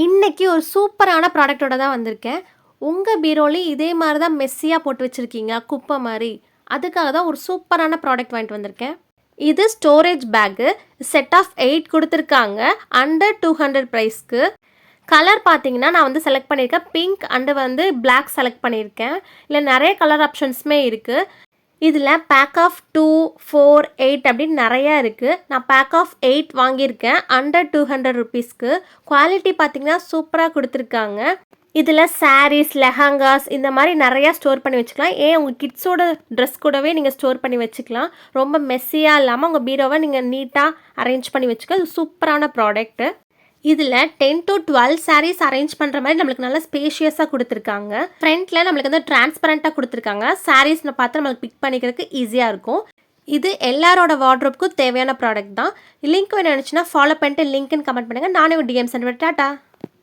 இன்னைக்கு ஒரு சூப்பரான ப்ராடக்ட்டோட தான் வந்திருக்கேன். உங்க பீரோலயும் இதே மாரி தான் மெஸ்ஸியா போட்டு வச்சிருக்கீங்க, குப்பை மாரி. அதுக்காக தான் ஒரு சூப்பரான ப்ராடக்ட் வாங்கிட்டு வந்திருக்கேன். இது ஸ்டோரேஜ் பேக்கு. செட் ஆஃப் 8 குடுத்துருக்காங்க. அண்டர் 200 பிரைஸ்க்கு. கலர் பார்த்தீங்கன்னா, நான் வந்து செலக்ட் பண்ணியிருக்கேன். பிங்க் அண்ட் வந்து பிளாக் செலக்ட் பண்ணியிருக்கேன். இல்ல நெறைய கலர் ஆப்ஷன்ஸுமே இருக்கு. இதில பேக் ஆஃப் 2, 4, 8 அப்படின்னு நெறையா இருக்கு. நான் பேக் ஆஃப் 8 வாங்கியிருக்கேன். அண்டர் 200 ருப்பீஸ்க்கு. குவாலிட்டி பார்த்தீங்கன்னா, சூப்பரா குடுத்துருக்காங்க. இதில சாரீஸ், லெஹங்காஸ் இந்த மாரி நெறையா ஸ்டோர் பண்ணி வச்சுக்கலாம். உங்க கிட்ஸோட ட்ரெஸ் கூடவே நீங்க ஸ்டோர் பண்ணி வச்சுக்கலாம். ரொம்ப மெஸ்ஸியா இல்லாம உங்க பீரோவ நீங்க நீட்டா அரேஞ்ச் பண்ணி வச்சுக்க. இது சூப்பரான ப்ராடக்ட்டு. இதில 10 to 12 சாரீஸ் அரேஞ்ச் பண்ற மாரி நம்மளுக்கு நல்லா ஸ்பேஷியஸா குடுத்துருக்காங்க. ஃப்ரண்ட்ல நம்மளுக்கு வந்து டிரான்ஸ்பரண்டா குடுத்துருக்காங்க. சாரீஸ்ல பார்த்து நம்மளுக்கு பிக் பண்ணிக்கிறதுக்கு ஈஸியா இருக்கும். இது எல்லாரோட வார்ட்ரோப்க்கும் தேவையான ப்ராடக்ட் தான். லிங்க் வேணும்னு நினைச்சுன்னா ஃபாலோ பண்ணிட்டு லிங்க்னு கமெண்ட் பண்ணுங்க. நானே ஒரு டிஎம் சென்ட் டாடா.